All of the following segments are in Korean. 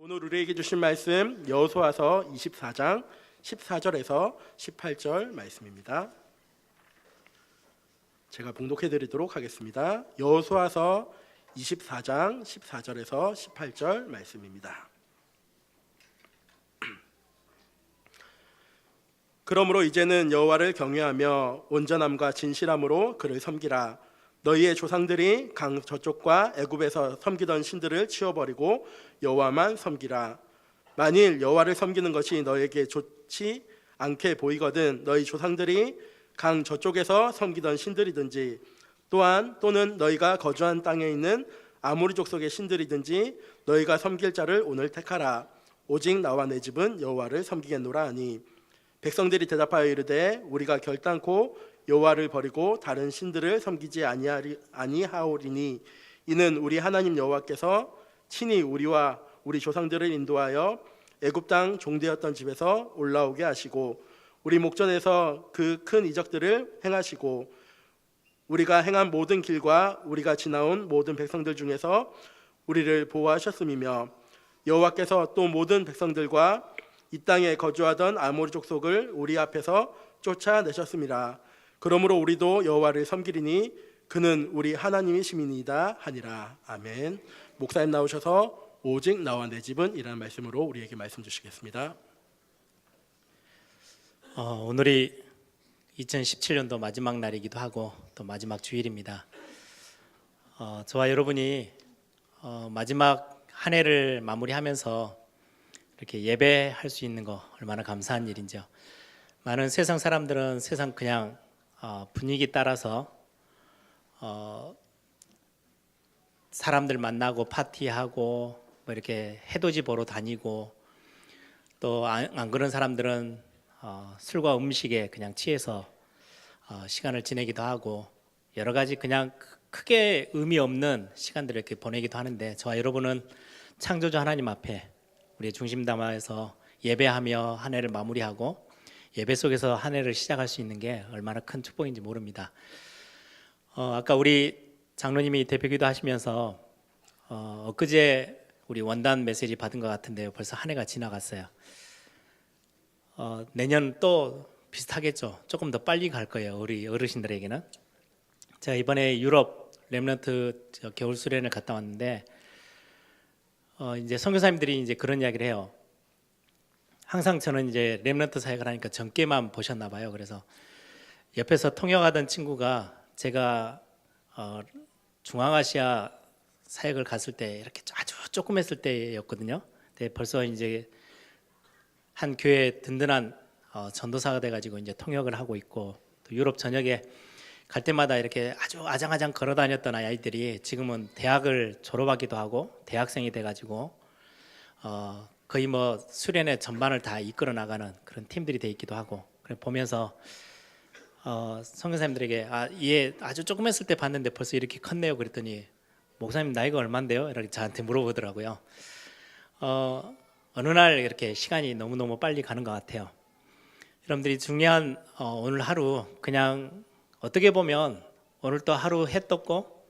오늘 우리에게 주신 말씀 여호수아서 24장 14절에서 18절 말씀입니다. 제가 봉독해 드리도록 하겠습니다. 여호수아서 24장 14절에서 18절 말씀입니다. 그러므로 이제는 여호와를 경외하며 온전함과 진실함으로 그를 섬기라. 너희의 조상들이 강 저쪽과 애굽에서 섬기던 신들을 치워버리고 여호와만 섬기라. 만일 여호와를 섬기는 것이 너에게 좋지 않게 보이거든 너희 조상들이 강 저쪽에서 섬기던 신들이든지 또는 너희가 거주한 땅에 있는 아모리 족속의 신들이든지 너희가 섬길 자를 오늘 택하라. 오직 나와 내 집은 여호와를 섬기겠노라 하니 백성들이 대답하여 이르되 우리가 결단코 여호와를 버리고 다른 신들을 섬기지 아니하오리니 이는 우리 하나님 여호와께서 친히 우리와 우리 조상들을 인도하여 애굽 땅 종되었던 집에서 올라오게 하시고 우리 목전에서 그 큰 이적들을 행하시고 우리가 행한 모든 길과 우리가 지나온 모든 백성들 중에서 우리를 보호하셨음이며 여호와께서 또 모든 백성들과 이 땅에 거주하던 아모리 족속을 우리 앞에서 쫓아내셨음이라. 그러므로 우리도 여호와를 섬기리니 그는 우리 하나님이심이니이다 하니라. 아멘. 목사님 나오셔서 오직 나와 내 집은 이라는 말씀으로 우리에게 말씀 주시겠습니다. 오늘이 2017년도 마지막 날이기도 하고 또 마지막 주일입니다. 저와 여러분이 마지막 한 해를 마무리하면서 이렇게 예배할 수 있는 거 얼마나 감사한 일인지요. 많은 세상 사람들은 세상 그냥 분위기 따라서 사람들 만나고 파티하고 뭐 이렇게 해돋이 보러 다니고 또 안 그런 사람들은 술과 음식에 그냥 취해서 시간을 지내기도 하고 여러 가지 그냥 크게 의미 없는 시간들을 이렇게 보내기도 하는데 저와 여러분은 창조주 하나님 앞에 우리의 중심 담아서 예배하며 한 해를 마무리하고 예배 속에서 한 해를 시작할 수 있는 게 얼마나 큰 축복인지 모릅니다. 아까 우리 장로님이 대표기도 하시면서 엊그제 우리 원단 메시지 받은 것 같은데요. 벌써 한 해가 지나갔어요. 내년 또 비슷하겠죠. 조금 더 빨리 갈 거예요. 우리 어르신들에게는. 제가 이번에 유럽 렘넌트 겨울 수련을 갔다 왔는데 이제 선교사님들이 이제 그런 이야기를 해요. 항상 저는 이제 렘넌트 사역을 하니까 젊게만 보셨나 봐요. 그래서 옆에서 통역하던 친구가 제가 중앙아시아 사역을 갔을 때 이렇게 아주 조금 했을 때였거든요. 근데 벌써 이제 한 교회 든든한 전도사가 돼가지고 이제 통역을 하고 있고 또 유럽 전역에 갈 때마다 이렇게 아주 아장아장 걸어 다녔던 아이들이 지금은 대학을 졸업하기도 하고 대학생이 돼가지고 거의 뭐 수련회 전반을 다 이끌어 나가는 그런 팀들이 돼 있기도 하고 그래 보면서 선교사님들에게 얘 아주 조금 했을 때 봤는데 벌써 이렇게 컸네요. 그랬더니 목사님 나이가 얼만데요? 이렇게 저한테 물어보더라고요. 어느 날 이렇게 시간이 너무너무 빨리 가는 것 같아요. 여러분들이 중요한 오늘 하루 그냥 어떻게 보면 오늘 또 하루 해 떴고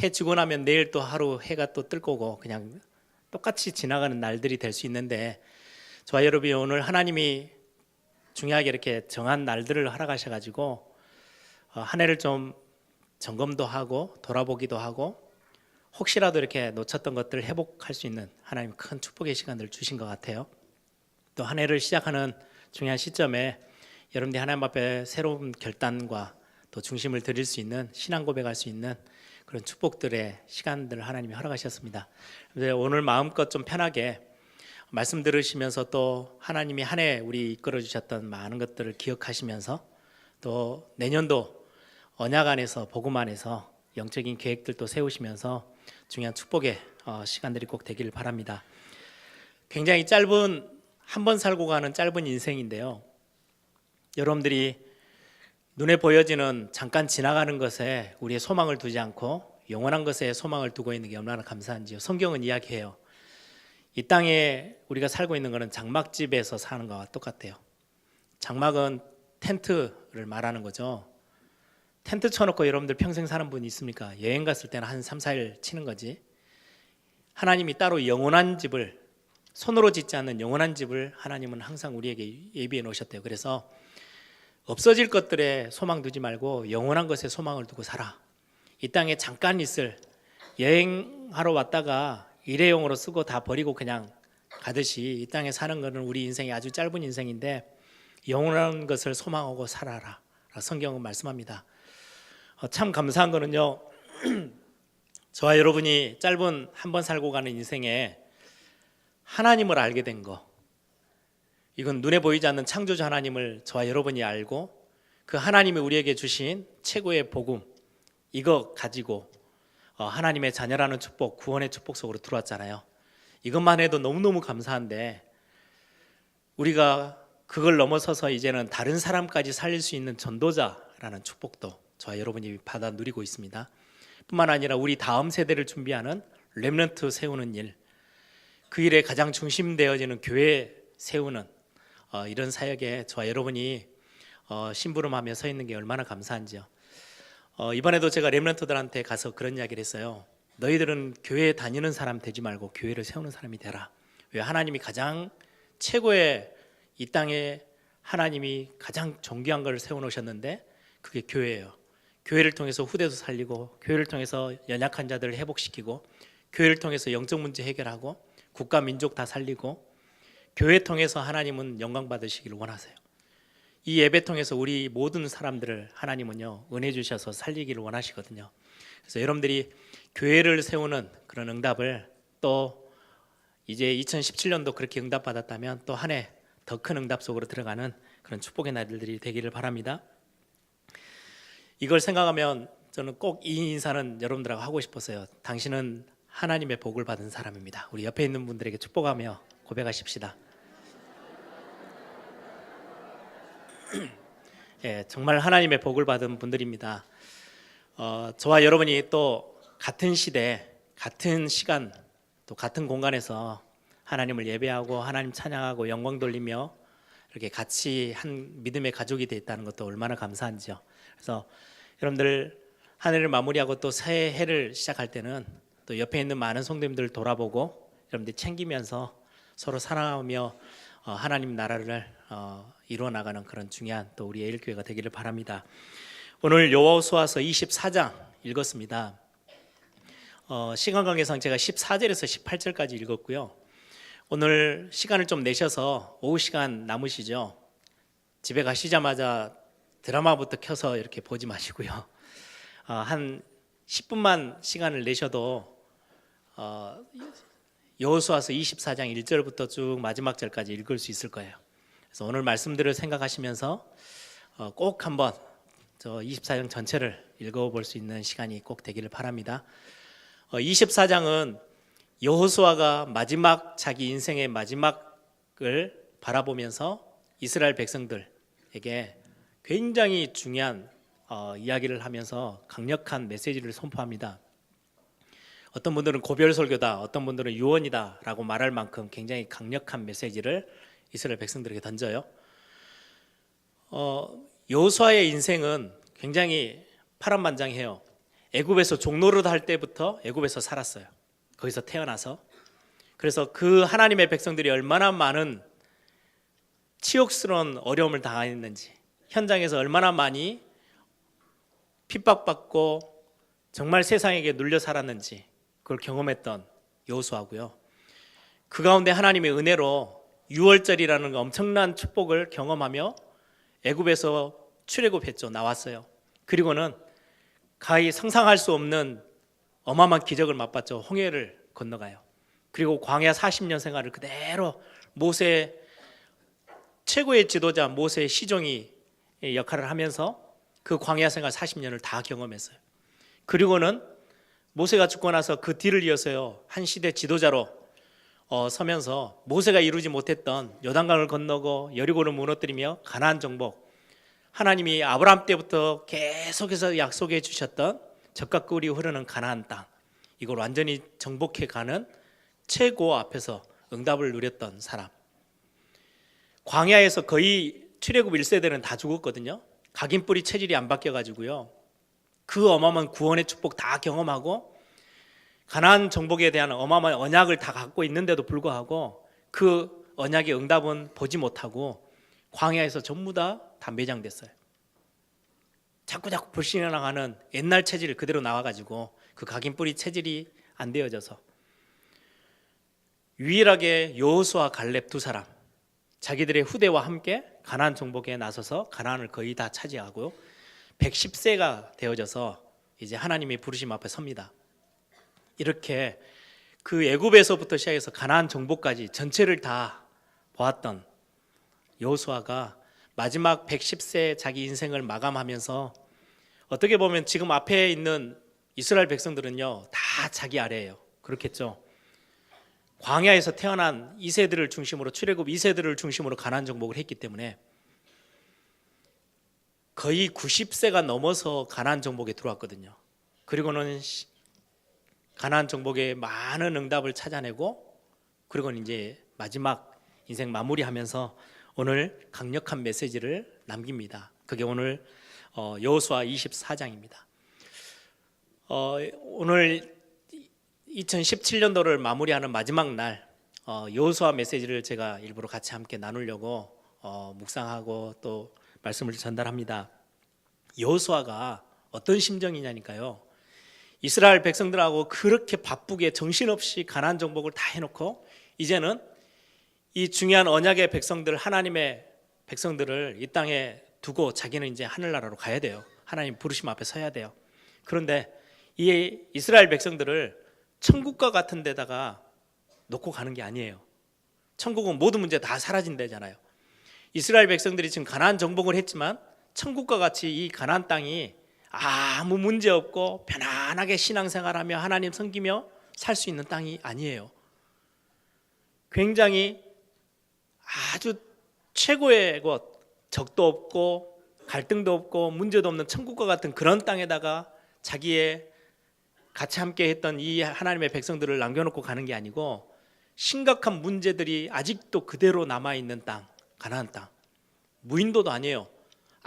해 지고 나면 내일 또 하루 해가 또 뜰 거고 그냥 똑같이 지나가는 날들이 될 수 있는데 저와 여러분이 오늘 하나님이 중요하게 이렇게 정한 날들을 허락하셔가지고 한 해를 좀 점검도 하고 돌아보기도 하고 혹시라도 이렇게 놓쳤던 것들을 회복할 수 있는 하나님 큰 축복의 시간들을 주신 것 같아요. 또 한 해를 시작하는 중요한 시점에 여러분들이 하나님 앞에 새로운 결단과 또 중심을 드릴 수 있는 신앙 고백할 수 있는 그런 축복들의 시간들을 하나님이 허락하셨습니다. 오늘 마음껏 좀 편하게 말씀 들으시면서 또 하나님이 한 해 우리 이끌어 주셨던 많은 것들을 기억하시면서 또 내년도 언약 안에서 복음 안에서 영적인 계획들도 세우시면서 중요한 축복의 시간들이 꼭 되기를 바랍니다. 굉장히 짧은 한 번 살고 가는 짧은 인생인데요. 여러분들이 눈에 보여지는 잠깐 지나가는 것에 우리의 소망을 두지 않고 영원한 것에 소망을 두고 있는 게 얼마나 감사한지요. 성경은 이야기해요. 이 땅에 우리가 살고 있는 것은 장막집에서 사는 것과 똑같아요. 장막은 텐트를 말하는 거죠. 텐트 쳐놓고 여러분들 평생 사는 분이 있습니까? 여행 갔을 때는 한 3, 4일 치는 거지. 하나님이 따로 영원한 집을 손으로 짓지 않는 영원한 집을 하나님은 항상 우리에게 예비해 놓으셨대요. 그래서 없어질 것들에 소망 두지 말고 영원한 것에 소망을 두고 살아. 이 땅에 잠깐 있을, 여행하러 왔다가 일회용으로 쓰고 다 버리고 그냥 가듯이 이 땅에 사는 것은 우리 인생이 아주 짧은 인생인데 영원한 것을 소망하고 살아라, 성경은 말씀합니다. 참 감사한 거는요, 저와 여러분이 짧은 한 번 살고 가는 인생에 하나님을 알게 된 거, 이건 눈에 보이지 않는 창조주 하나님을 저와 여러분이 알고 그 하나님이 우리에게 주신 최고의 복음, 이거 가지고 하나님의 자녀라는 축복, 구원의 축복 속으로 들어왔잖아요. 이것만 해도 너무너무 감사한데 우리가 그걸 넘어서서 이제는 다른 사람까지 살릴 수 있는 전도자라는 축복도 저와 여러분이 받아 누리고 있습니다. 뿐만 아니라 우리 다음 세대를 준비하는 렘넌트 세우는 일, 그 일에 가장 중심되어지는 교회 세우는 이런 사역에 저와 여러분이 심부름하며 서 있는 게 얼마나 감사한지요. 이번에도 제가 렘넌트들한테 가서 그런 이야기를 했어요. 너희들은 교회에 다니는 사람 되지 말고 교회를 세우는 사람이 되라. 왜? 하나님이 가장 최고의, 이 땅에 하나님이 가장 존귀한 걸 세워놓으셨는데 그게 교회예요. 교회를 통해서 후대도 살리고, 교회를 통해서 연약한 자들을 회복시키고, 교회를 통해서 영적 문제 해결하고, 국가 민족 다 살리고, 교회 통해서 하나님은 영광 받으시기를 원하세요. 이 예배 통해서 우리 모든 사람들을 하나님은요 은혜 주셔서 살리기를 원하시거든요. 그래서 여러분들이 교회를 세우는 그런 응답을, 또 이제 2017년도 그렇게 응답받았다면 또 한 해 더 큰 응답 속으로 들어가는 그런 축복의 날들이 되기를 바랍니다. 이걸 생각하면 저는 꼭 이 인사는 여러분들하고 하고 싶었어요. 당신은 하나님의 복을 받은 사람입니다. 우리 옆에 있는 분들에게 축복하며 고백하십시다. 예, 정말 하나님의 복을 받은 분들입니다. 저와 여러분이 또 같은 시대, 같은 시간, 또 같은 공간에서 하나님을 예배하고 하나님 찬양하고 영광 돌리며 이렇게 같이 한 믿음의 가족이 되어 있다는 것도 얼마나 감사한지요. 그래서 여러분들 한 해를 마무리하고 또 새 해를 시작할 때는 또 옆에 있는 많은 성도님들 돌아보고 여러분들 챙기면서 서로 사랑하며 하나님 나라를 이루어 나가는 그런 중요한 또 우리 예일교회가 되기를 바랍니다. 오늘 여호수아서 24장 읽었습니다. 시간 관계상 제가 14절에서 18절까지 읽었고요. 오늘 시간을 좀 내셔서 오후 시간 남으시죠? 집에 가시자마자 드라마부터 켜서 이렇게 보지 마시고요. 한 10분만 시간을 내셔도 여호수아서 24장 1절부터 쭉 마지막 절까지 읽을 수 있을 거예요. 그래서 오늘 말씀들을 생각하시면서 꼭 한번 저 24장 전체를 읽어볼 수 있는 시간이 꼭 되기를 바랍니다. 24장은 여호수아가 마지막, 자기 인생의 마지막을 바라보면서 이스라엘 백성들에게 굉장히 중요한 이야기를 하면서 강력한 메시지를 선포합니다. 어떤 분들은 고별 설교다, 어떤 분들은 유언이다 라고 말할 만큼 굉장히 강력한 메시지를 이스라엘 백성들에게 던져요. 여호수아의 인생은 굉장히 파란만장해요. 애굽에서 종노릇 할 때부터 애굽에서 살았어요. 거기서 태어나서. 그래서 그 하나님의 백성들이 얼마나 많은 치욕스러운 어려움을 당했는지, 현장에서 얼마나 많이 핍박받고 정말 세상에게 눌려 살았는지 그걸 경험했던 여호수아고요. 그 가운데 하나님의 은혜로 유월절이라는 엄청난 축복을 경험하며 애굽에서 출애굽했죠. 나왔어요. 그리고는 가히 상상할 수 없는 어마어마한 기적을 맛봤죠. 홍해를 건너가요. 그리고 광야 40년 생활을 그대로 모세, 최고의 지도자 모세의 시종이 역할을 하면서 그 광야 생활 40년을 다 경험했어요. 그리고는 모세가 죽고 나서 그 뒤를 이어서요, 한 시대 지도자로 서면서 모세가 이루지 못했던 요단강을 건너고 여리고를 무너뜨리며 가나안 정복, 하나님이 아브라함 때부터 계속해서 약속해 주셨던 젖과 꿀이 흐르는 가나안 땅, 이걸 완전히 정복해 가는 최고 앞에서 응답을 누렸던 사람. 광야에서 거의 출애굽 1세대는 다 죽었거든요. 각인 뿌리 체질이 안 바뀌어가지고요, 그 어마어마한 구원의 축복 다 경험하고 가나안 정복에 대한 어마어마한 언약을 다 갖고 있는데도 불구하고 그 언약의 응답은 보지 못하고 광야에서 전부 다 매장됐어요. 자꾸 불신해 나가는 옛날 체질이 그대로 나와가지고 그 각인뿌리 체질이 안 되어져서 유일하게 여호수아 갈렙 두 사람 자기들의 후대와 함께 가나안 정복에 나서서 가나안을 거의 다 차지하고 110세가 되어져서 이제 하나님의 부르심 앞에 섭니다. 이렇게 그 애굽에서부터 시작해서 가나안 정복까지 전체를 다 보았던 여호수아가 마지막 110세 자기 인생을 마감하면서 어떻게 보면 지금 앞에 있는 이스라엘 백성들은요 다 자기 아래예요. 그렇겠죠. 광야에서 태어난 2세들을 중심으로 출애굽 2세들을 중심으로 가나안 정복을 했기 때문에 거의 90세가 넘어서 가나안 정복에 들어왔거든요. 그리고는 가나안 정복에 많은 응답을 찾아내고 그리고는 이제 마지막 인생 마무리하면서 오늘 강력한 메시지를 남깁니다. 그게 오늘 여호수아 24장입니다. 오늘 2017년도를 마무리하는 마지막 날 여호수아 메시지를 제가 일부러 같이 함께 나누려고 묵상하고 또 말씀을 전달합니다. 여호수아가 어떤 심정이냐니까요. 이스라엘 백성들하고 그렇게 바쁘게 정신없이 가나안 정복을 다 해놓고 이제는 이 중요한 언약의 백성들 하나님의 백성들을 이 땅에 두고 자기는 이제 하늘나라로 가야 돼요. 하나님 부르심 앞에 서야 돼요. 그런데 이 이스라엘 백성들을 천국과 같은 데다가 놓고 가는 게 아니에요. 천국은 모든 문제 다 사라진 데잖아요. 이스라엘 백성들이 지금 가나안 정복을 했지만 천국과 같이 이 가나안 땅이 아무 문제 없고 편안하게 신앙생활하며 하나님 섬기며 살 수 있는 땅이 아니에요. 굉장히 아주 최고의 곳, 적도 없고 갈등도 없고 문제도 없는 천국과 같은 그런 땅에다가 자기의 같이 함께 했던 이 하나님의 백성들을 남겨놓고 가는 게 아니고 심각한 문제들이 아직도 그대로 남아있는 땅, 가나안 땅. 무인도도 아니에요.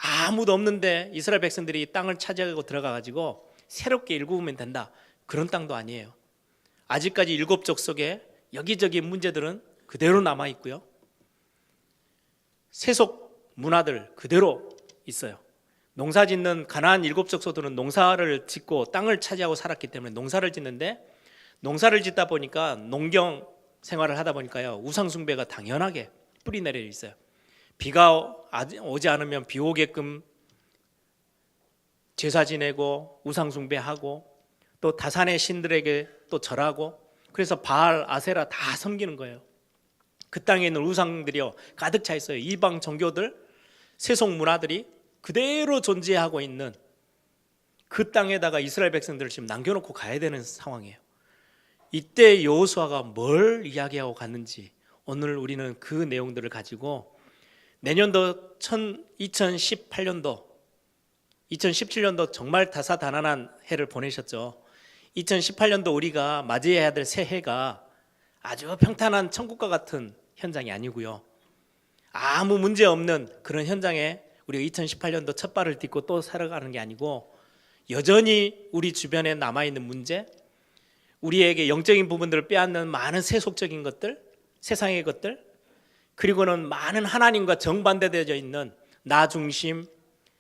아무도 없는데 이스라엘 백성들이 땅을 차지하고 들어가가지고 새롭게 일구면 된다. 그런 땅도 아니에요. 아직까지 일곱 족속에 여기저기 문제들은 그대로 남아있고요. 세속 문화들 그대로 있어요. 농사 짓는 가나안 일곱 족속들은 농사를 짓고 땅을 차지하고 살았기 때문에 농사를 짓는데 농사를 짓다 보니까 농경 생활을 하다 보니까요 우상 숭배가 당연하게 뿌리 내려 있어요. 비가 오지 않으면 비 오게끔 제사 지내고 우상 숭배하고 또 다산의 신들에게 또 절하고 그래서 바알, 아세라 다 섬기는 거예요. 그 땅에 있는 우상들이요 가득 차 있어요. 이방 종교들, 세속 문화들이 그대로 존재하고 있는 그 땅에다가 이스라엘 백성들을 지금 남겨놓고 가야 되는 상황이에요. 이때 여호수아가 뭘 이야기하고 갔는지 오늘 우리는 그 내용들을 가지고 내년도 2018년도 2017년도 정말 다사다난한 해를 보내셨죠. 2018년도 우리가 맞이해야 될 새해가 아주 평탄한 천국과 같은 현장이 아니고요. 아무 문제 없는 그런 현장에 우리가 2018년도 첫 발을 딛고 또 살아가는 게 아니고 여전히 우리 주변에 남아있는 문제, 우리에게 영적인 부분들을 빼앗는 많은 세속적인 것들, 세상의 것들, 그리고는 많은 하나님과 정반대되어 있는 나 중심,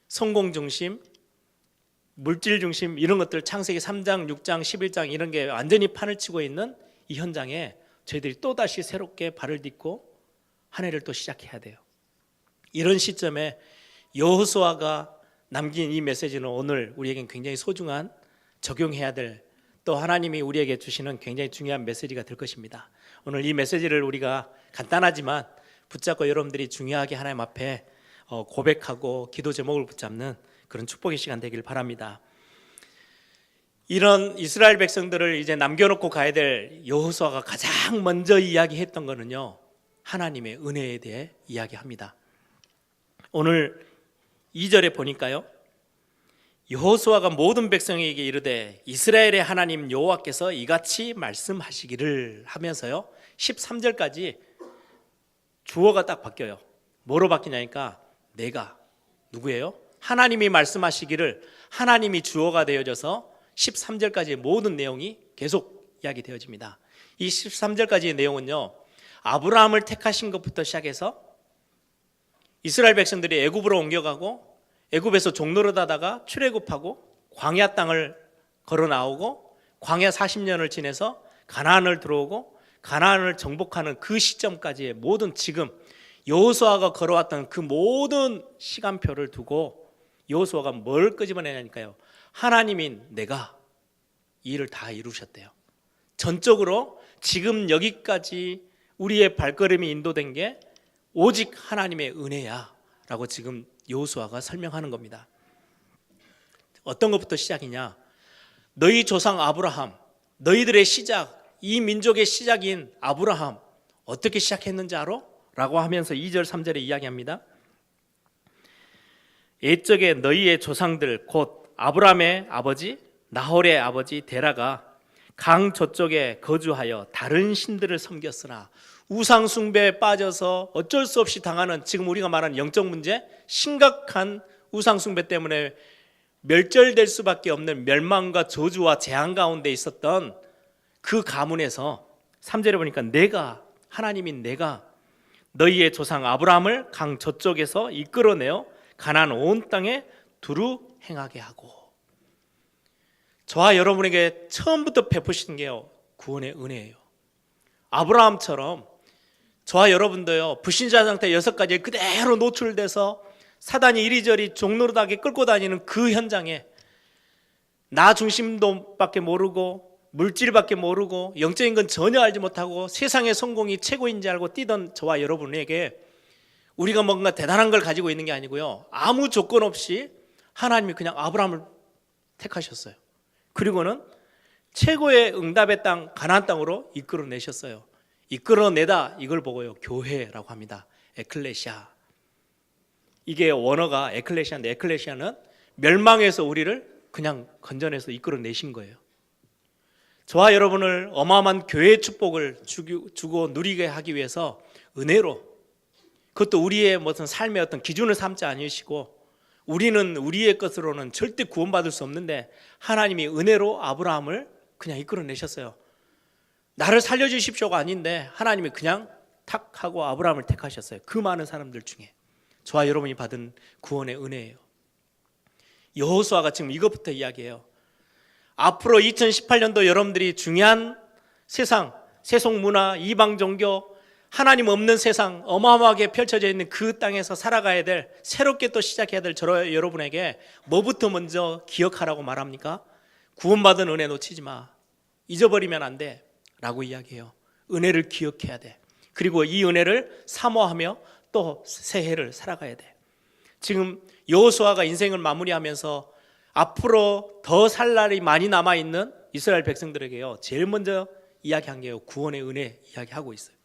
성공 중심, 물질 중심 이런 것들 창세기 3장, 6장, 11장 이런 게 완전히 판을 치고 있는 이 현장에 저희들이 또다시 새롭게 발을 딛고 한 해를 또 시작해야 돼요. 이런 시점에 여호수아가 남긴 이 메시지는 오늘 우리에겐 굉장히 소중한 적용해야 될 또 하나님이 우리에게 주시는 굉장히 중요한 메시지가 될 것입니다. 오늘 이 메시지를 우리가 간단하지만 붙잡고 여러분들이 중요하게 하나님 앞에 고백하고 기도 제목을 붙잡는 그런 축복의 시간 되길 바랍니다. 이런 이스라엘 백성들을 이제 남겨놓고 가야 될 여호수아가 가장 먼저 이야기했던 거는요 하나님의 은혜에 대해 이야기합니다. 오늘 2절에 보니까요 여호수아가 모든 백성에게 이르되 이스라엘의 하나님 여호와께서 이같이 말씀하시기를 하면서요 13절까지 주어가 딱 바뀌어요. 뭐로 바뀌냐니까 내가 누구예요? 하나님이 말씀하시기를 하나님이 주어가 되어져서 13절까지의 모든 내용이 계속 이야기되어집니다. 이 13절까지의 내용은요 아브라함을 택하신 것부터 시작해서 이스라엘 백성들이 애굽으로 옮겨가고 애굽에서 종노릇하다가 출애굽하고 광야 땅을 걸어 나오고 광야 40년을 지내서 가나안을 들어오고 가나안을 정복하는 그 시점까지의 모든 지금 여호수아가 걸어왔던 그 모든 시간표를 두고 여호수아가 뭘 끄집어내냐니까요. 하나님인 내가 이 일을 다 이루셨대요. 전적으로 지금 여기까지 우리의 발걸음이 인도된 게 오직 하나님의 은혜야 라고 지금 여호수아가 설명하는 겁니다. 어떤 것부터 시작이냐? 너희 조상 아브라함, 너희들의 시작, 이 민족의 시작인 아브라함 어떻게 시작했는지 알아? 라고 하면서 2절 3절에 이야기합니다. 옛적에 너희의 조상들 곧 아브라함의 아버지 나홀의 아버지 데라가 강 저쪽에 거주하여 다른 신들을 섬겼으나 우상 숭배에 빠져서 어쩔 수 없이 당하는 지금 우리가 말하는 영적 문제, 심각한 우상 숭배 때문에 멸절될 수밖에 없는 멸망과 저주와 재앙 가운데 있었던 그 가문에서 3절에 보니까 내가 하나님인 내가 너희의 조상 아브라함을 강 저쪽에서 이끌어내어 가나안 온 땅에 두루 행하게 하고, 저와 여러분에게 처음부터 베푸신 게요 구원의 은혜예요. 아브라함처럼 저와 여러분도요 불신자 상태 6가지에 그대로 노출돼서 사단이 이리저리 종노릇하게 끌고 다니는 그 현장에 나 중심도밖에 모르고 물질밖에 모르고 영적인 건 전혀 알지 못하고 세상의 성공이 최고인지 알고 뛰던 저와 여러분에게 우리가 뭔가 대단한 걸 가지고 있는 게 아니고요, 아무 조건 없이 하나님이 그냥 아브라함을 택하셨어요. 그리고는 최고의 응답의 땅 가나안 땅으로 이끌어내셨어요. 이끌어내다 이걸 보고요 교회라고 합니다. 에클레시아. 이게 원어가 에클레시아인데 에클레시아는 멸망에서 우리를 그냥 건져내서 이끌어내신 거예요. 저와 여러분을 어마어마한 교회의 축복을 주고 누리게 하기 위해서 은혜로, 그것도 우리의 무슨 삶의 어떤 기준을 삼지 않으시고 우리는 우리의 것으로는 절대 구원받을 수 없는데 하나님이 은혜로 아브라함을 그냥 이끌어내셨어요. 나를 살려주십시오가 아닌데 하나님이 그냥 탁 하고 아브라함을 택하셨어요. 그 많은 사람들 중에 저와 여러분이 받은 구원의 은혜예요. 여호수아가 지금 이것부터 이야기해요. 앞으로 2018년도 여러분들이 중요한 세상, 세속 문화, 이방 종교, 하나님 없는 세상 어마어마하게 펼쳐져 있는 그 땅에서 살아가야 될, 새롭게 또 시작해야 될 저 여러분에게 뭐부터 먼저 기억하라고 말합니까? 구원받은 은혜 놓치지 마, 잊어버리면 안 돼 라고 이야기해요. 은혜를 기억해야 돼. 그리고 이 은혜를 사모하며 또 새해를 살아가야 돼. 지금 여호수아가 인생을 마무리하면서 앞으로 더 살 날이 많이 남아있는 이스라엘 백성들에게요 제일 먼저 이야기한 게요 구원의 은혜 이야기하고 있어요.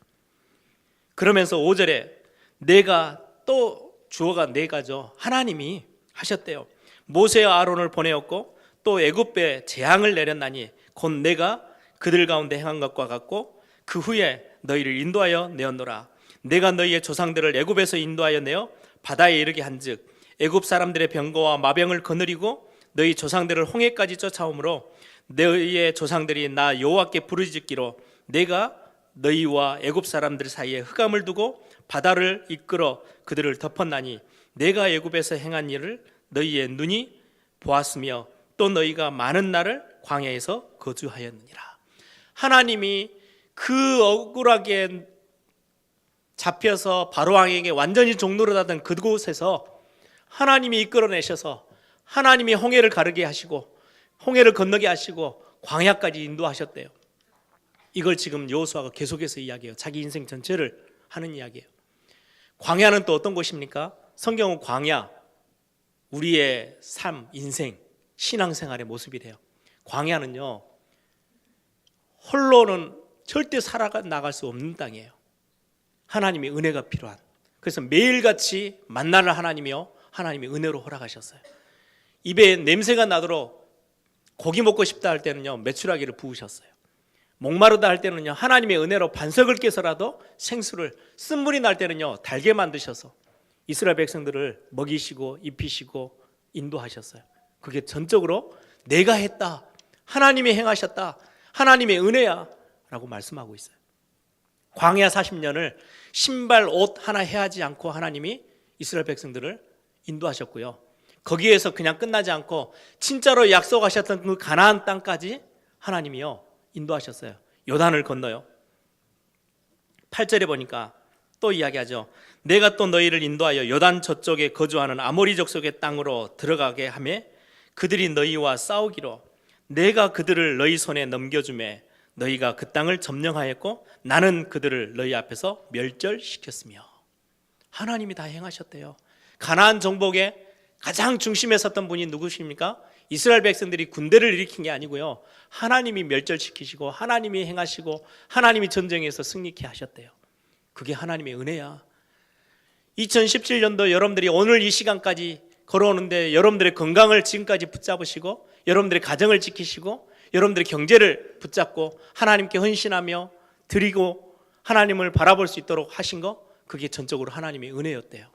그러면서 5절에 내가, 또 주어가 내가죠, 하나님이 하셨대요. 모세와 아론을 보내었고 또 애굽에 재앙을 내렸나니 곧 내가 그들 가운데 행한 것과 같고 그 후에 너희를 인도하여 내었노라. 내가 너희의 조상들을 애굽에서 인도하여 내어 바다에 이르게 한즉 애굽 사람들의 병거와 마병을 거느리고 너희 조상들을 홍해까지 쫓아오므로 너희의 조상들이 나 여호와께 부르짖기로 내가 너희와 애굽 사람들 사이에 흑암을 두고 바다를 이끌어 그들을 덮었나니 내가 애굽에서 행한 일을 너희의 눈이 보았으며 또 너희가 많은 날을 광야에서 거주하였느니라. 하나님이 그 억울하게 잡혀서 바로왕에게 완전히 종노릇하던 그곳에서 하나님이 이끌어내셔서 하나님이 홍해를 가르게 하시고 홍해를 건너게 하시고 광야까지 인도하셨대요. 이걸 지금 여호수아가 계속해서 이야기해요. 자기 인생 전체를 하는 이야기예요. 광야는 또 어떤 곳입니까? 성경은 광야, 우리의 삶, 인생, 신앙생활의 모습이래요. 광야는요 홀로는 절대 살아나갈 수 없는 땅이에요. 하나님의 은혜가 필요한, 그래서 매일같이 만나를 하나님이요 하나님이 은혜로 허락하셨어요. 입에 냄새가 나도록 고기 먹고 싶다 할 때는요 메추라기를 부으셨어요. 목마르다 할 때는요 하나님의 은혜로 반석을 깨서라도 생수를, 쓴물이 날 때는요 달게 만드셔서 이스라엘 백성들을 먹이시고 입히시고 인도하셨어요. 그게 전적으로 내가 했다, 하나님이 행하셨다, 하나님의 은혜야 라고 말씀하고 있어요. 광야 40년을 신발 옷 하나 해하지 않고 하나님이 이스라엘 백성들을 인도하셨고요. 거기에서 그냥 끝나지 않고 진짜로 약속하셨던 그 가나안 땅까지 하나님이요 인도하셨어요. 요단을 건너요. 8절에 보니까 또 이야기하죠. 내가 또 너희를 인도하여 요단 저쪽에 거주하는 아모리 족속의 땅으로 들어가게 하매 그들이 너희와 싸우기로 내가 그들을 너희 손에 넘겨주매 너희가 그 땅을 점령하였고 나는 그들을 너희 앞에서 멸절시켰으며. 하나님이 다 행하셨대요. 가나안 정복의 가장 중심에 섰던 분이 누구십니까? 이스라엘 백성들이 군대를 일으킨 게 아니고요, 하나님이 멸절시키시고 하나님이 행하시고 하나님이 전쟁에서 승리케 하셨대요. 그게 하나님의 은혜야. 2017년도 여러분들이 오늘 이 시간까지 걸어오는데 여러분들의 건강을 지금까지 붙잡으시고 여러분들의 가정을 지키시고 여러분들의 경제를 붙잡고 하나님께 헌신하며 드리고 하나님을 바라볼 수 있도록 하신 거, 그게 전적으로 하나님의 은혜였대요.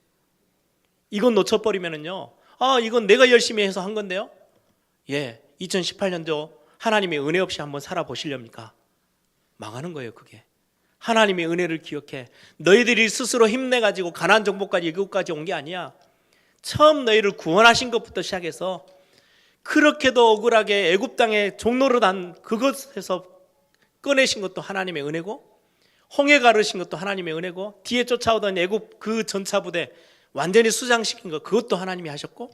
이건 놓쳐버리면은요, 이건 내가 열심히 해서 한 건데요. 2018년도 하나님의 은혜 없이 한번 살아보시렵니까? 망하는 거예요. 그게 하나님의 은혜를 기억해. 너희들이 스스로 힘내가지고 가나안 정복까지 이곳까지 온 게 아니야. 처음 너희를 구원하신 것부터 시작해서 그렇게도 억울하게 애굽 땅에 종노릇 한 그것에서 꺼내신 것도 하나님의 은혜고, 홍해 가르신 것도 하나님의 은혜고, 뒤에 쫓아오던 애굽 그 전차부대 완전히 수장시킨 것, 그것도 하나님이 하셨고,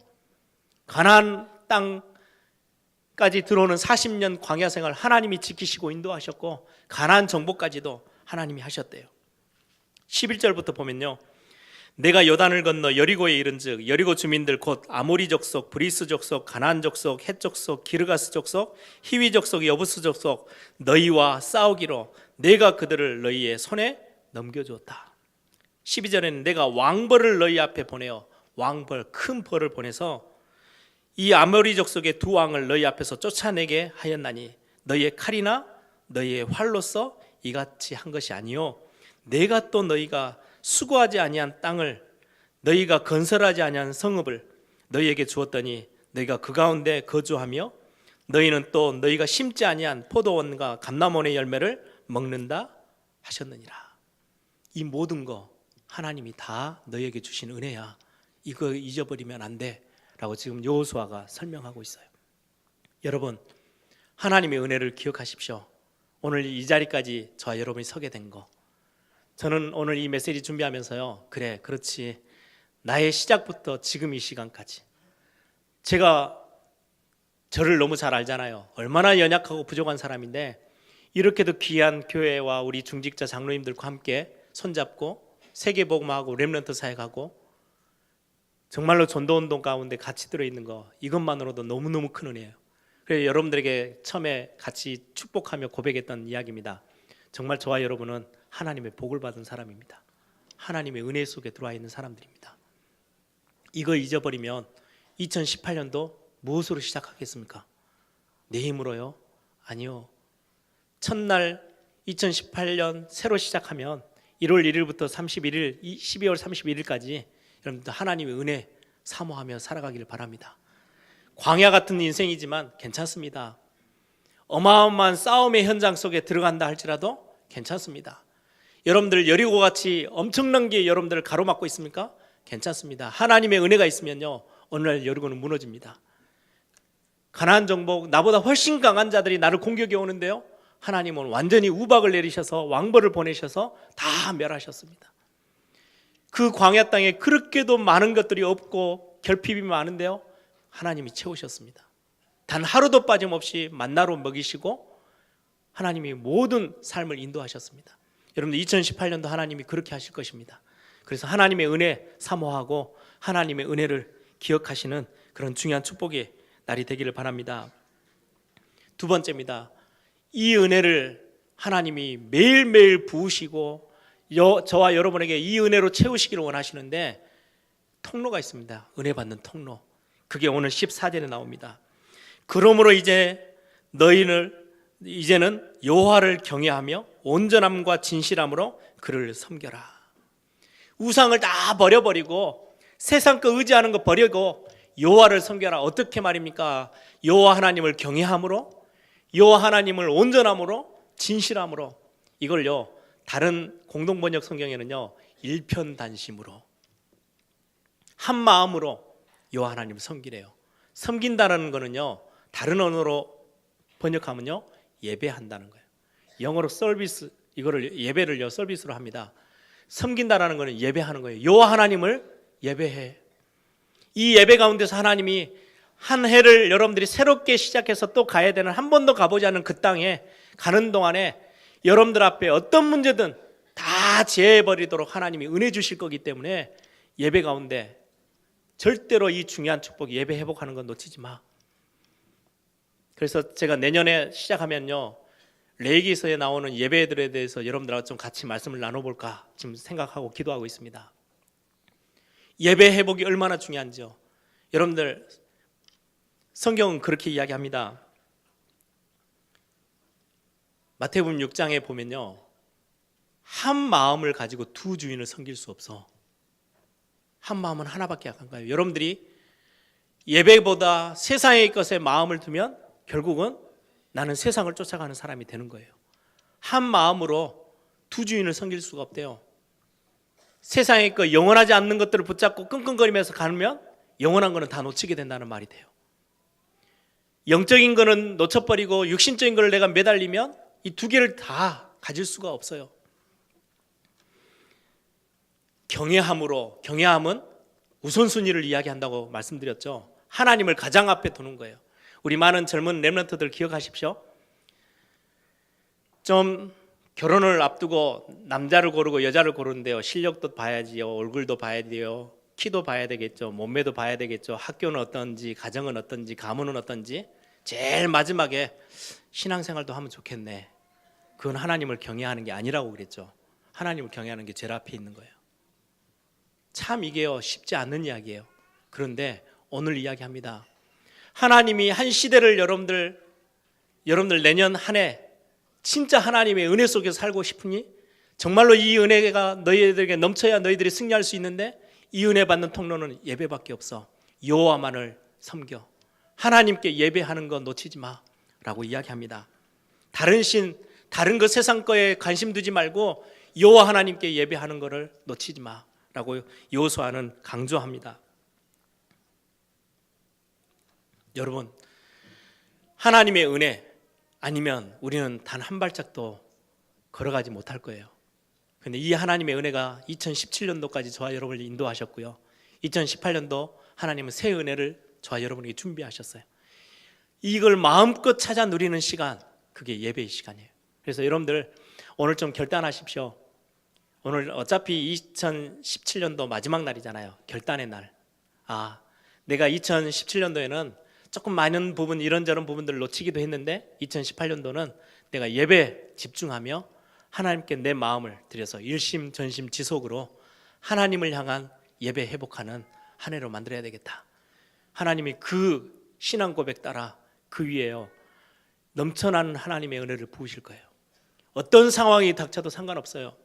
가나안 땅까지 들어오는 40년 광야 생활 하나님이 지키시고 인도하셨고, 가나안 정복까지도 하나님이 하셨대요. 11절부터 보면요, 내가 요단을 건너 여리고에 이른즉 여리고 주민들 곧 아모리 족속, 브리스 족속, 가나안 족속, 헷 족속, 기르가스 족속, 히위 족속, 여부스 족속 너희와 싸우기로 내가 그들을 너희의 손에 넘겨주었다. 12절에는 내가 왕벌을 너희 앞에 보내어, 왕벌 큰 벌을 보내서 이 아모리 족속의 두 왕을 너희 앞에서 쫓아내게 하였나니 너희의 칼이나 너희의 활로서 이같이 한 것이 아니요 내가 또 너희가 수고하지 아니한 땅을, 너희가 건설하지 아니한 성읍을 너희에게 주었더니 너희가 그 가운데 거주하며 너희는 또 너희가 심지 아니한 포도원과 감람원의 열매를 먹는다 하셨느니라. 이 모든 거 하나님이 다 너희에게 주신 은혜야. 이거 잊어버리면 안 돼 라고 지금 여호수아가 설명하고 있어요. 여러분, 하나님의 은혜를 기억하십시오. 오늘 이 자리까지 저와 여러분이 서게 된 거, 저는 오늘 이 메시지 준비하면서요, 그래, 그렇지, 나의 시작부터 지금 이 시간까지 제가 저를 너무 잘 알잖아요. 얼마나 연약하고 부족한 사람인데 이렇게도 귀한 교회와 우리 중직자 장로님들과 함께 손잡고 세계복음하고 렘넌트 사역하고 정말로 전도운동 가운데 같이 들어있는 거, 이것만으로도 너무너무 큰 은혜예요. 그래서 여러분들에게 처음에 같이 축복하며 고백했던 이야기입니다. 정말 저와 여러분은 하나님의 복을 받은 사람입니다. 하나님의 은혜 속에 들어와 있는 사람들입니다. 이거 잊어버리면 2018년도 무엇으로 시작하겠습니까? 내 힘으로요? 아니요. 첫날 2018년 새로 시작하면 1월 1일부터 31일, 12월 31일까지 여러분들 하나님의 은혜 사모하며 살아가기를 바랍니다. 광야 같은 인생이지만 괜찮습니다. 어마어마한 싸움의 현장 속에 들어간다 할지라도 괜찮습니다. 여러분들 여리고 같이 엄청난 게 여러분들을 가로막고 있습니까? 괜찮습니다. 하나님의 은혜가 있으면요, 어느 날 여리고는 무너집니다. 가나안 정복, 나보다 훨씬 강한 자들이 나를 공격해 오는데요, 하나님은 완전히 우박을 내리셔서 왕벌을 보내셔서 다 멸하셨습니다. 그 광야 땅에 그렇게도 많은 것들이 없고 결핍이 많은데요, 하나님이 채우셨습니다. 단 하루도 빠짐없이 만나로 먹이시고 하나님이 모든 삶을 인도하셨습니다. 여러분들 2018년도 하나님이 그렇게 하실 것입니다. 그래서 하나님의 은혜 사모하고 하나님의 은혜를 기억하시는 그런 중요한 축복의 날이 되기를 바랍니다. 두 번째입니다. 이 은혜를 하나님이 매일매일 부으시고 저와 여러분에게 이 은혜로 채우시기를 원하시는데 통로가 있습니다. 은혜 받는 통로. 그게 오늘 14절에 나옵니다. 그러므로 이제는 여호와를 경외하며 온전함과 진실함으로 그를 섬겨라. 우상을 다 버려버리고 세상 거 의지하는 거 버리고 여호와를 섬겨라. 어떻게 말입니까? 여호와 하나님을 경외함으로, 여호와 하나님을 온전함으로, 진실함으로, 이걸요 다른 공동번역 성경에는요, 일편단심으로 한 마음으로 여호와 하나님을 섬기래요. 섬긴다는 거는요, 다른 언어로 번역하면요, 예배한다는 거예요. 영어로 서비스, 이거를 예배를요 서비스로 합니다. 섬긴다라는 거는 예배하는 거예요. 여호와 하나님을 예배해. 이 예배 가운데서 하나님이 한 해를 여러분들이 새롭게 시작해서 또 가야 되는, 한 번도 가보지 않은 그 땅에 가는 동안에 여러분들 앞에 어떤 문제든 다 제해버리도록 하나님이 은혜 주실 거기 때문에 예배 가운데 절대로 이 중요한 축복, 예배 회복하는 건 놓치지 마. 그래서 제가 내년에 시작하면요, 레위기서에 나오는 예배들에 대해서 여러분들하고 좀 같이 말씀을 나눠볼까 지금 생각하고 기도하고 있습니다. 예배 회복이 얼마나 중요한지요. 여러분들, 성경은 그렇게 이야기합니다. 마태복음 6장에 보면요, 한 마음을 가지고 두 주인을 섬길 수 없어. 한 마음은 하나밖에 안 가요. 여러분들이 예배보다 세상의 것에 마음을 두면 결국은 나는 세상을 쫓아가는 사람이 되는 거예요. 한 마음으로 두 주인을 섬길 수가 없대요. 세상의 것, 영원하지 않는 것들을 붙잡고 끙끙거리면서 가면 영원한 거는 다 놓치게 된다는 말이 돼요. 영적인 거는 놓쳐버리고 육신적인 걸 내가 매달리면 이 두 개를 다 가질 수가 없어요. 경외함은 우선순위를 이야기한다고 말씀드렸죠. 하나님을 가장 앞에 두는 거예요. 우리 많은 젊은 렘넌트들 기억하십시오. 좀 결혼을 앞두고 남자를 고르고 여자를 고르는데요, 실력도 봐야지요, 얼굴도 봐야 돼요, 키도 봐야 되겠죠, 몸매도 봐야 되겠죠, 학교는 어떤지, 가정은 어떤지, 가문은 어떤지, 제일 마지막에 신앙생활도 하면 좋겠네. 그건 하나님을 경외하는 게 아니라고 그랬죠. 하나님을 경외하는 게 제일 앞에 있는 거예요. 참 이게요, 쉽지 않은 이야기예요. 그런데 오늘 이야기합니다. 하나님이 한 시대를 여러분들 내년 한 해 진짜 하나님의 은혜 속에서 살고 싶으니, 정말로 이 은혜가 너희들에게 넘쳐야 너희들이 승리할 수 있는데, 이 은혜 받는 통로는 예배밖에 없어. 여호와만을 섬겨. 하나님께 예배하는 거 놓치지 마라고 이야기합니다. 다른 신, 다른 그 세상 거에 관심 두지 말고 여호와 하나님께 예배하는 거를 놓치지 마라고 여호수아는 강조합니다. 여러분, 하나님의 은혜 아니면 우리는 단 한 발짝도 걸어가지 못할 거예요. 그런데 이 하나님의 은혜가 2017년도까지 저와 여러분을 인도하셨고요, 2018년도 하나님은 새 은혜를 저와 여러분에게 준비하셨어요. 이걸 마음껏 찾아 누리는 시간, 그게 예배의 시간이에요. 그래서 여러분들 오늘 좀 결단하십시오. 오늘 어차피 2017년도 마지막 날이잖아요. 결단의 날. 내가 2017년도에는 조금 많은 부분, 이런저런 부분들을 놓치기도 했는데 2018년도는 내가 예배 집중하며 하나님께 내 마음을 들여서 일심전심지속으로 하나님을 향한 예배 회복하는 한 해로 만들어야 되겠다. 하나님이 그 신앙 고백 따라 그 위에요, 넘쳐나는 하나님의 은혜를 부으실 거예요. 어떤 상황이 닥쳐도 상관없어요.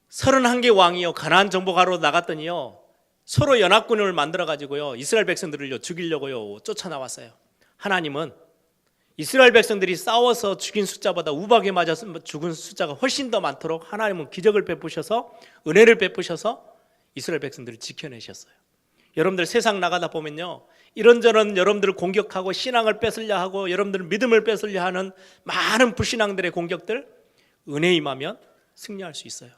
31개 왕이요, 가나안 정복하러 나갔더니요, 서로 연합군을 만들어 가지고요, 이스라엘 백성들을 죽이려고요 쫓아나왔어요. 하나님은 이스라엘 백성들이 싸워서 죽인 숫자보다 우박에 맞아서 죽은 숫자가 훨씬 더 많도록 하나님은 기적을 베푸셔서, 은혜를 베푸셔서 이스라엘 백성들을 지켜내셨어요. 여러분들 세상 나가다 보면요, 이런저런 여러분들을 공격하고 신앙을 뺏으려 하고 여러분들 믿음을 뺏으려 하는 많은 불신앙들의 공격들, 은혜 임하면 승리할 수 있어요.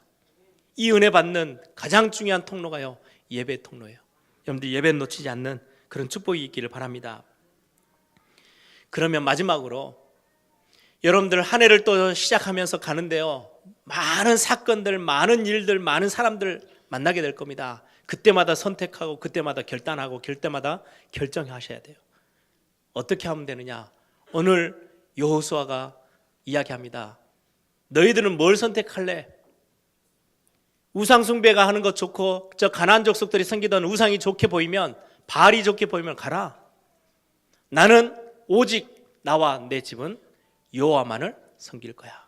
이 은혜 받는 가장 중요한 통로가요, 예배 통로예요. 여러분들 예배 놓치지 않는 그런 축복이 있기를 바랍니다. 그러면 마지막으로 여러분들 한 해를 또 시작하면서 가는데요, 많은 사건들, 많은 일들, 많은 사람들 만나게 될 겁니다. 그때마다 선택하고 그때마다 결단하고 그때마다 결정하셔야 돼요. 어떻게 하면 되느냐? 오늘 여호수아가 이야기합니다. 너희들은 뭘 선택할래? 우상 숭배가 하는 것 좋고 저 가나안 족속들이 섬기던 우상이 좋게 보이면, 바알이 좋게 보이면 가라. 나는 오직 나와 내 집은 여호와만을 섬길 거야.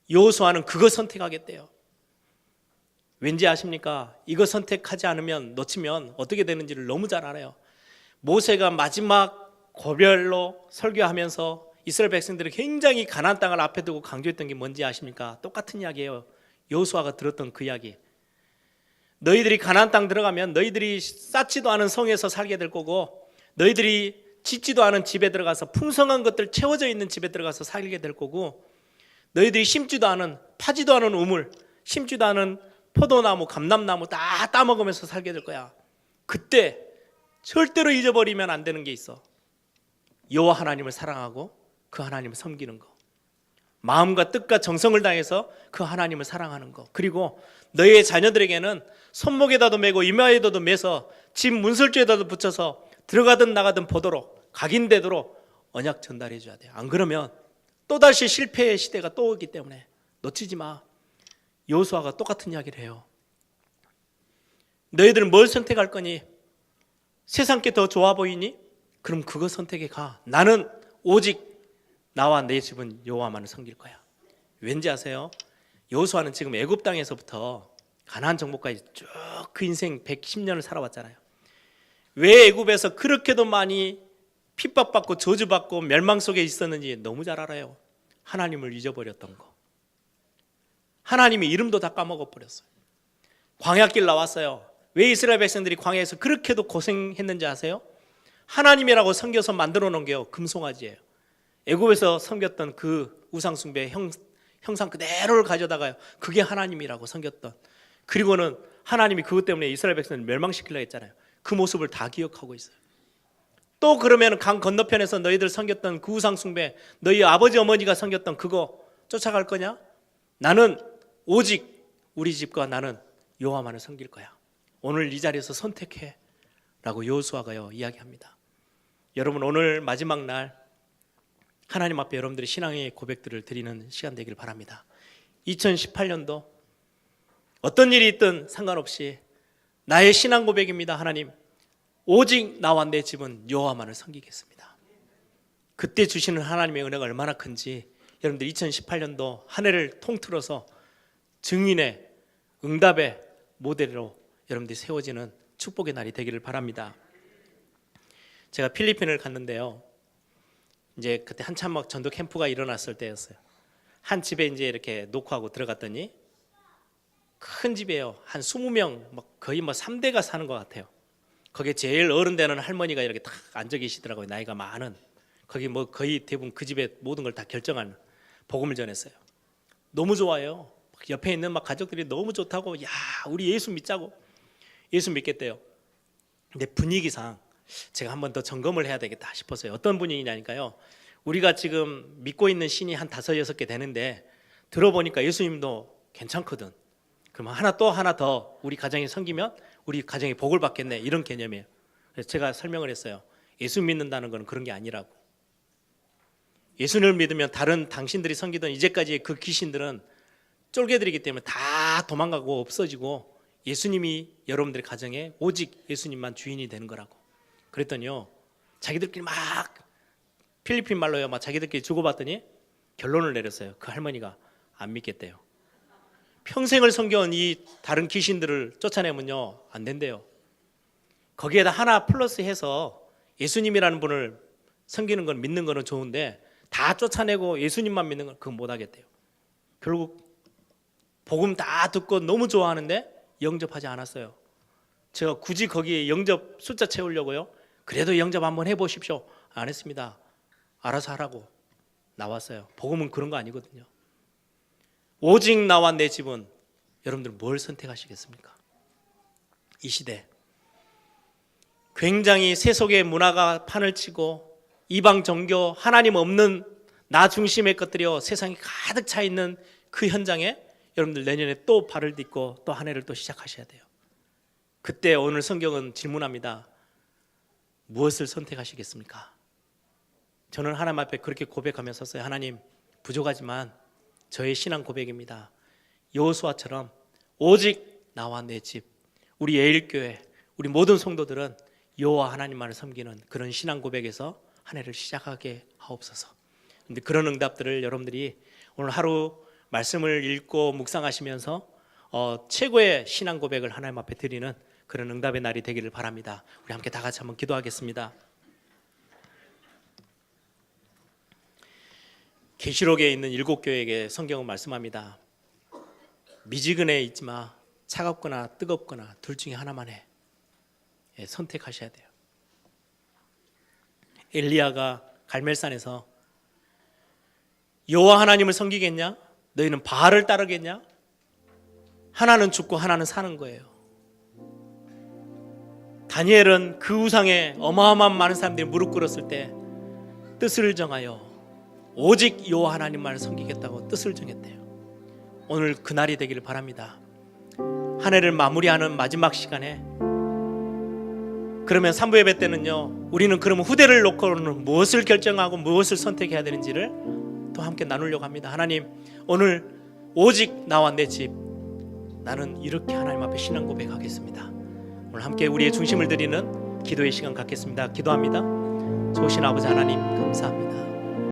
여호수아는 그거 선택하겠대요. 왠지 아십니까? 이거 선택하지 않으면, 놓치면 어떻게 되는지를 너무 잘 알아요. 모세가 마지막 고별로 설교하면서 이스라엘 백성들이 굉장히 가나안 땅을 앞에 두고 강조했던 게 뭔지 아십니까? 똑같은 이야기예요. 여호수아가 들었던 그 이야기. 너희들이 가나안 땅 들어가면 너희들이 쌓지도 않은 성에서 살게 될 거고, 너희들이 짓지도 않은 집에 들어가서 풍성한 것들 채워져 있는 집에 들어가서 살게 될 거고, 너희들이 심지도 않은, 파지도 않은 우물, 심지도 않은 포도나무, 감람나무 다 따먹으면서 살게 될 거야. 그때 절대로 잊어버리면 안 되는 게 있어. 여호와 하나님을 사랑하고 그 하나님을 섬기는 거. 마음과 뜻과 정성을 다해서 그 하나님을 사랑하는 거. 그리고 너희의 자녀들에게는 손목에다도 메고 이마에다도 매서 집 문설주에다도 붙여서 들어가든 나가든 보도록, 각인되도록 언약 전달해 줘야 돼. 안 그러면 또다시 실패의 시대가 또 오기 때문에 놓치지 마. 여호수아가 똑같은 이야기를 해요. 너희들은 뭘 선택할 거니? 세상 게 더 좋아 보이니? 그럼 그거 선택해 가. 나는 오직 나와 내 집은 여호와만을 섬길 거야. 왠지 아세요? 여호수아는 지금 애굽 땅에서부터 가나안 정복까지 쭉 그 인생 110년을 살아왔잖아요. 왜 애굽에서 그렇게도 많이 핍박받고 저주받고 멸망 속에 있었는지 너무 잘 알아요. 하나님을 잊어버렸던 거. 하나님의 이름도 다 까먹어버렸어요. 광야길 나왔어요. 왜 이스라엘 백성들이 광야에서 그렇게도 고생했는지 아세요? 하나님이라고 섬겨서 만들어 놓은 게요, 금송아지예요. 애굽에서 섬겼던 그 우상숭배 형상 그대로를 가져다가요, 그게 하나님이라고 섬겼던. 그리고는 하나님이 그것 때문에 이스라엘 백성을 멸망시키려고 했잖아요. 그 모습을 다 기억하고 있어요. 또 그러면 강 건너편에서 너희들 섬겼던 그 우상숭배, 너희 아버지 어머니가 섬겼던 그거 쫓아갈 거냐? 나는 오직 우리 집과 나는 여호와만을 섬길 거야. 오늘 이 자리에서 선택해 라고 여호수아가요 이야기합니다. 여러분, 오늘 마지막 날 하나님 앞에 여러분들이 신앙의 고백들을 드리는 시간 되길 바랍니다. 2018년도 어떤 일이 있든 상관없이 나의 신앙 고백입니다. 하나님, 오직 나와 내 집은 여호와만을 섬기겠습니다. 그때 주시는 하나님의 은혜가 얼마나 큰지 여러분들 2018년도 한 해를 통틀어서 증인의 응답의 모델로 여러분들이 세워지는 축복의 날이 되기를 바랍니다. 제가 필리핀을 갔는데요, 이제 그때 한참 막 전도 캠프가 일어났을 때였어요. 한 집에 이제 이렇게 녹화하고 들어갔더니 큰 집이에요. 한 20명, 막 거의 뭐 3대가 사는 것 같아요. 거기에 제일 어른 되는 할머니가 이렇게 딱 앉아 계시더라고요. 나이가 많은. 거기 뭐 거의 대부분 그 집의 모든 걸 다 결정하는, 복음을 전했어요. 너무 좋아요. 옆에 있는 막 가족들이 너무 좋다고, 야, 우리 예수 믿자고. 예수 믿겠대요. 근데 분위기상 제가 한 번 더 점검을 해야 되겠다 싶었어요. 어떤 분위기냐니까요, 우리가 지금 믿고 있는 신이 한 5, 6개 되는데 들어보니까 예수님도 괜찮거든. 그러면 하나 더 우리 가정에 섬기면 우리 가정이 복을 받겠네, 이런 개념이에요. 그래서 제가 설명을 했어요. 예수 믿는다는 건 그런 게 아니라고. 예수를 믿으면 다른 당신들이 섬기던 이제까지의 그 귀신들은 쫄개들이기 때문에 다 도망가고 없어지고, 예수님이 여러분들의 가정에 오직 예수님만 주인이 되는 거라고. 그랬더니요, 자기들끼리 막 필리핀 말로요, 막 자기들끼리 주고받더니 결론을 내렸어요. 그 할머니가 안 믿겠대요. 평생을 섬겨온 이 다른 귀신들을 쫓아내면요 안 된대요. 거기에다 하나 플러스 해서 예수님이라는 분을 섬기는 건, 믿는 거는 좋은데 다 쫓아내고 예수님만 믿는 건 그건 못 하겠대요. 결국 복음 다 듣고 너무 좋아하는데 영접하지 않았어요. 제가 굳이 거기에 영접 숫자 채우려고요, 그래도 영접 한번 해보십시오, 안 했습니다. 알아서 하라고 나왔어요. 복음은 그런 거 아니거든요. 오직 나와 내 집은, 여러분들 뭘 선택하시겠습니까? 이 시대 굉장히 세속의 문화가 판을 치고 이방 종교, 하나님 없는 나 중심의 것들이요 세상에 가득 차 있는 그 현장에 여러분들 내년에 또 발을 딛고 또 한 해를 또 시작하셔야 돼요. 그때 오늘 성경은 질문합니다. 무엇을 선택하시겠습니까? 저는 하나님 앞에 그렇게 고백하며 섰어요. 하나님, 부족하지만 저의 신앙 고백입니다. 여호수아처럼 오직 나와 내 집, 우리 예일교회, 우리 모든 성도들은 여호와 하나님만을 섬기는 그런 신앙 고백에서 한 해를 시작하게 하옵소서. 그런데 그런 응답들을 여러분들이 오늘 하루 말씀을 읽고 묵상하시면서 최고의 신앙 고백을 하나님 앞에 드리는 그런 응답의 날이 되기를 바랍니다. 우리 함께 다 같이 한번 기도하겠습니다. 계시록에 있는 7교회에게 성경은 말씀합니다. 미지근해 있지 마. 차갑거나 뜨겁거나 둘 중에 하나만 해. 예, 선택하셔야 돼요. 엘리야가 갈멜산에서 여호와 하나님을 섬기겠냐? 너희는 바알을 따르겠냐? 하나는 죽고 하나는 사는 거예요. 다니엘은 그 우상에 어마어마한 많은 사람들이 무릎 꿇었을 때 뜻을 정하여 오직 여호와 하나님만을 섬기겠다고 뜻을 정했대요. 오늘 그날이 되기를 바랍니다. 한 해를 마무리하는 마지막 시간에, 그러면 3부 예배 때는요, 우리는 그러면 후대를 놓고는 무엇을 결정하고 무엇을 선택해야 되는지를 또 함께 나누려고 합니다. 하나님, 오늘 오직 나와 내 집, 나는 이렇게 하나님 앞에 신앙 고백하겠습니다. 오늘 함께 우리의 중심을 드리는 기도의 시간 갖겠습니다. 기도합니다. 좋으신 아버지 하나님, 감사합니다.